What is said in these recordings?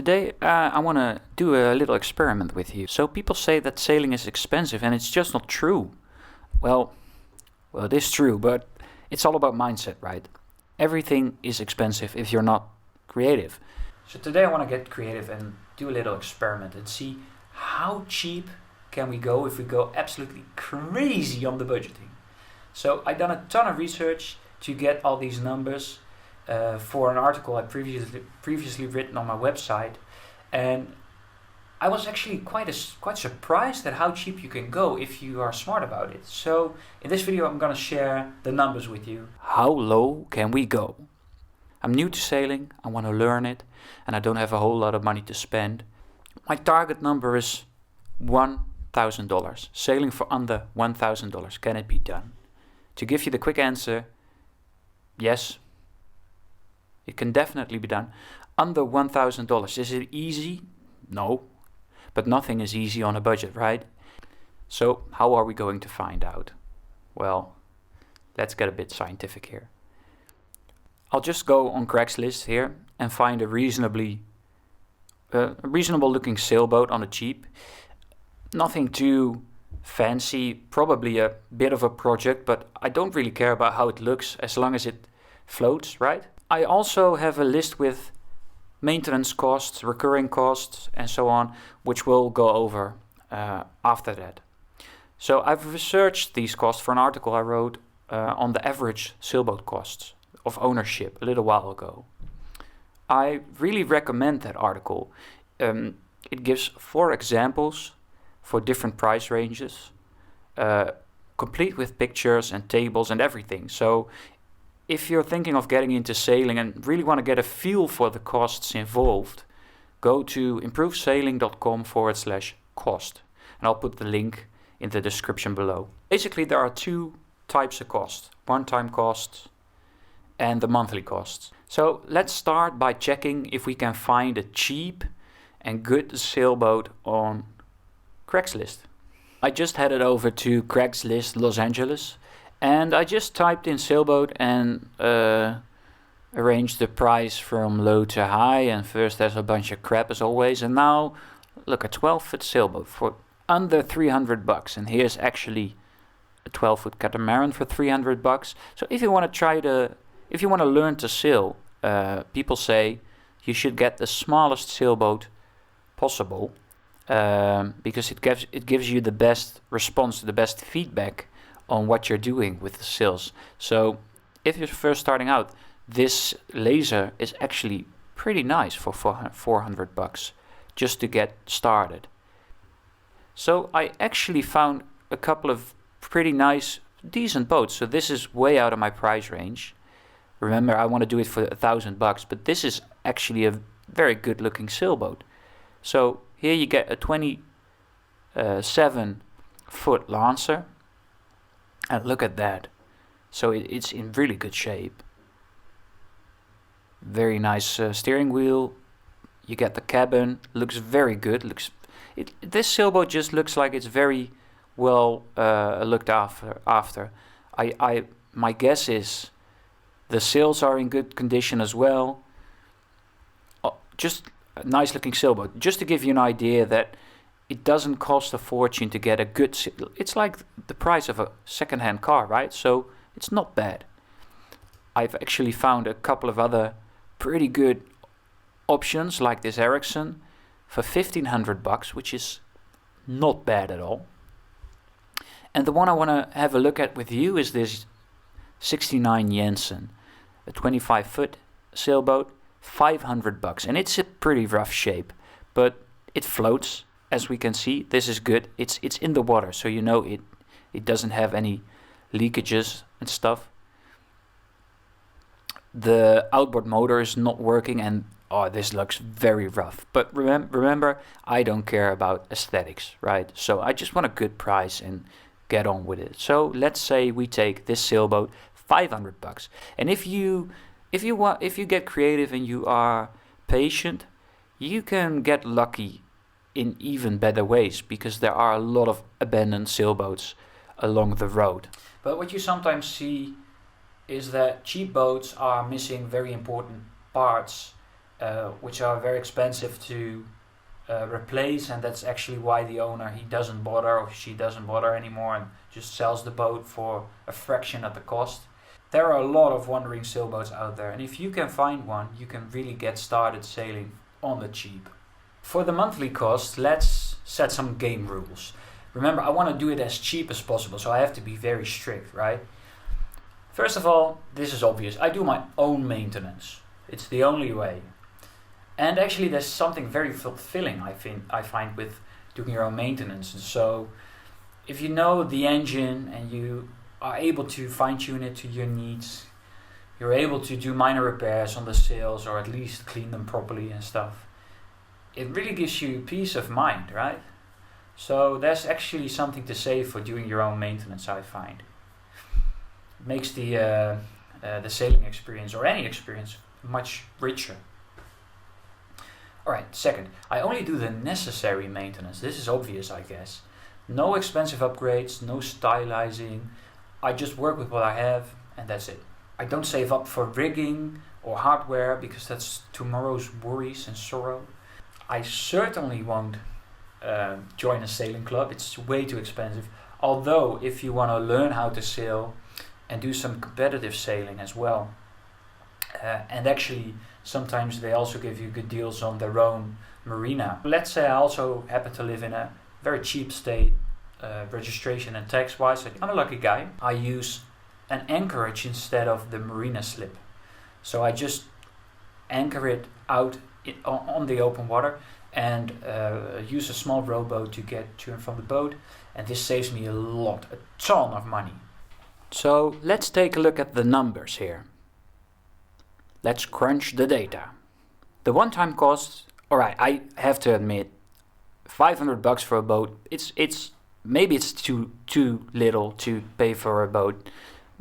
Today I want to do a little experiment with you. So people say that sailing is expensive and it's just not true. Well, it is true, but it's all about mindset, right? Everything is expensive if you're not creative. So today I want to get creative and do a little experiment and see how cheap can we go if we go absolutely crazy on the budgeting. So I've done a ton of research to get all these numbers for an article I previously written on my website, and I was actually quite surprised at how cheap you can go if you are smart about it. So in this video I'm going to share the numbers with you. How low can we go? I'm new to sailing, I want to learn it, and I don't have a whole lot of money to spend. My target number is $1,000. Sailing for under $1,000. Can it be done? To give you the quick answer, yes. It can definitely be done. Under $1,000. Is it easy? No. But nothing is easy on a budget, right? So how are we going to find out? Well, let's get a bit scientific here. I'll just go on Craigslist here and find a reasonable looking sailboat on the cheap. Nothing too fancy, probably a bit of a project, but I don't really care about how it looks as long as it floats, right? I also have a list with maintenance costs, recurring costs, and so on, which we'll go over after that. So I've researched these costs for an article I wrote on the average sailboat costs of ownership a little while ago. I really recommend that article. It gives 4 examples for different price ranges, complete with pictures and tables and everything. So if you're thinking of getting into sailing and really want to get a feel for the costs involved, go to improvesailing.com/cost. And I'll put the link in the description below. Basically, there are 2 types of costs: one-time costs and the monthly costs. So let's start by checking if we can find a cheap and good sailboat on Craigslist. I just headed over to Craigslist Los Angeles and I just typed in sailboat and arranged the price from low to high, and first there's a bunch of crap as always, and now look, a 12-foot sailboat for under $300, and here's actually a 12-foot catamaran for $300. So if you want to learn to sail, people say you should get the smallest sailboat possible, because it gives you the best response, the best feedback on what you're doing with the sails. So if you're first starting out, this laser is actually pretty nice for $400 just to get started. So I actually found a couple of pretty nice, decent boats. So this is way out of my price range. Remember, I want to do it for $1,000, but this is actually a very good looking sailboat. So here you get a 27-foot Lancer. And look at that. So it's in really good shape. Very nice steering wheel. You get the cabin. Looks very good. This sailboat just looks like it's very well looked after. My guess is the sails are in good condition as well. Just a nice looking sailboat. Just to give you an idea that it doesn't cost a fortune to get a good... It's like the price of a second-hand car, right? So it's not bad. I've actually found a couple of other pretty good options, like this Ericsson for $1,500, which is not bad at all. And the one I want to have a look at with you is this 69 Jensen, a 25-foot sailboat, $500. And it's a pretty rough shape, but it floats. As we can see, this is good. It's in the water, so you know it doesn't have any leakages and stuff. The outboard motor is not working, and this looks very rough. But remember, I don't care about aesthetics, right? So I just want a good price and get on with it. So let's say we take this sailboat, $500. And if you get creative and you are patient, you can get lucky in even better ways, because there are a lot of abandoned sailboats along the road. But what you sometimes see is that cheap boats are missing very important parts which are very expensive to replace, and that's actually why the owner, he doesn't bother, or she doesn't bother anymore, and just sells the boat for a fraction of the cost. There are a lot of wandering sailboats out there, and if you can find one, you can really get started sailing on the cheap. For the monthly cost, let's set some game rules. Remember, I want to do it as cheap as possible, so I have to be very strict, right? First of all, this is obvious. I do my own maintenance. It's the only way. And actually there's something very fulfilling I find with doing your own maintenance. And so if you know the engine and you are able to fine-tune it to your needs, you're able to do minor repairs on the sails, or at least clean them properly and stuff, it really gives you peace of mind, right? So there's actually something to say for doing your own maintenance, I find. It makes the sailing experience, or any experience, much richer. Alright, second, I only do the necessary maintenance. This is obvious, I guess. No expensive upgrades, no stylizing. I just work with what I have, and that's it. I don't save up for rigging or hardware, because that's tomorrow's worries and sorrow. I certainly won't join a sailing club. It's way too expensive. Although, if you want to learn how to sail and do some competitive sailing as well, and actually sometimes they also give you good deals on their own marina. Let's say I also happen to live in a very cheap state, registration and tax wise. I'm a lucky guy. I use an anchorage instead of the marina slip. So I just anchor it out on the open water, and use a small rowboat to get to and from the boat, and this saves me a ton of money. So let's take a look at the numbers here. Let's crunch the data. The one-time cost, alright, I have to admit, $500 for a boat, maybe it's too little to pay for a boat,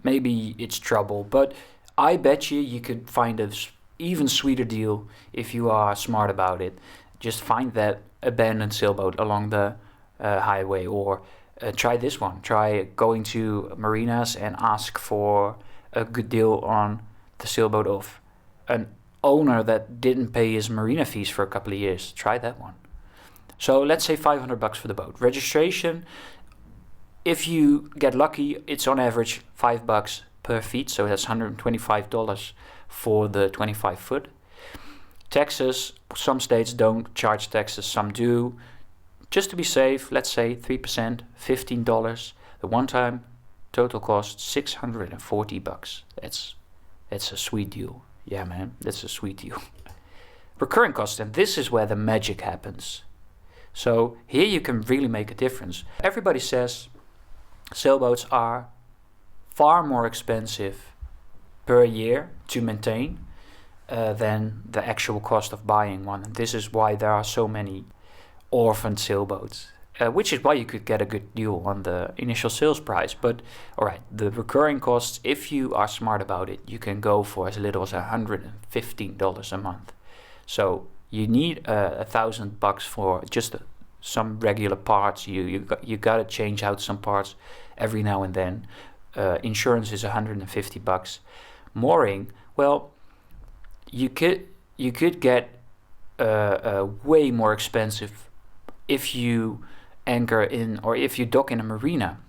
maybe it's trouble, but I bet you could find a even sweeter deal if you are smart about it. Just find that abandoned sailboat along the highway, or try this one. Try going to marinas and ask for a good deal on the sailboat of an owner that didn't pay his marina fees for a couple of years. Try that one. So let's say $500 for the boat. Registration, if you get lucky, it's on average $5 per feet, so that's $125 for the 25 foot. Taxes, some states don't charge taxes, some do. Just to be safe, let's say 3%, $15. The one-time total cost $640. That's a sweet deal. Yeah, man, that's a sweet deal. Recurring costs, and this is where the magic happens. So here you can really make a difference. Everybody says sailboats are far more expensive per year to maintain than the actual cost of buying one. And this is why there are so many orphaned sailboats, which is why you could get a good deal on the initial sales price. But alright, the recurring costs, if you are smart about it, you can go for as little as $115 a month. So you need $1,000 for just some regular parts. You gotta change out some parts every now and then. Insurance is $150. Mooring, well, you could get way more expensive if you anchor in, or if you dock in a marina.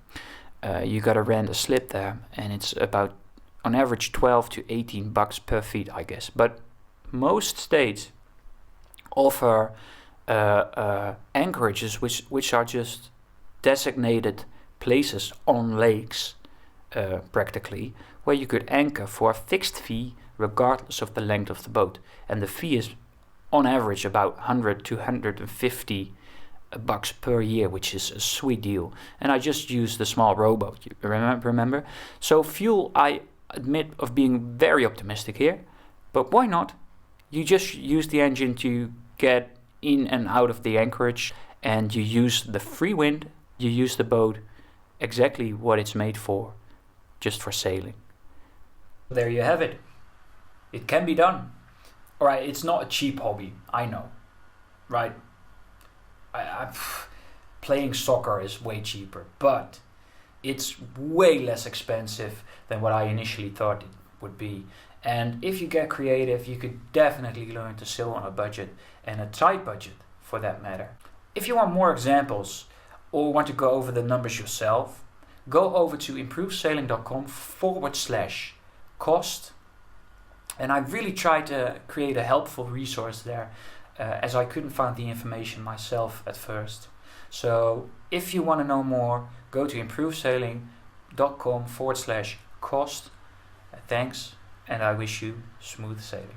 You gotta rent a slip there, and it's about on average $12 to $18 per feet, I guess. But most states offer anchorages which are just designated places on lakes, practically, where you could anchor for a fixed fee regardless of the length of the boat, and the fee is on average about $100 to $150 per year, which is a sweet deal. And I just used the small rowboat, you remember? So fuel, I admit of being very optimistic here, but why not? You just use the engine to get in and out of the anchorage, and you use the free wind, you use the boat exactly what it's made for, just for sailing. There you have it. It can be done. Alright, it's not a cheap hobby, I know, right? Playing soccer is way cheaper, but it's way less expensive than what I initially thought it would be. And if you get creative, you could definitely learn to sail on a budget, and a tight budget for that matter. If you want more examples or want to go over the numbers yourself, go over to improvedsailing.com/cost. And I really tried to create a helpful resource there, as I couldn't find the information myself at first. So if you want to know more, go to improvedsailing.com/cost. Thanks, and I wish you smooth sailing.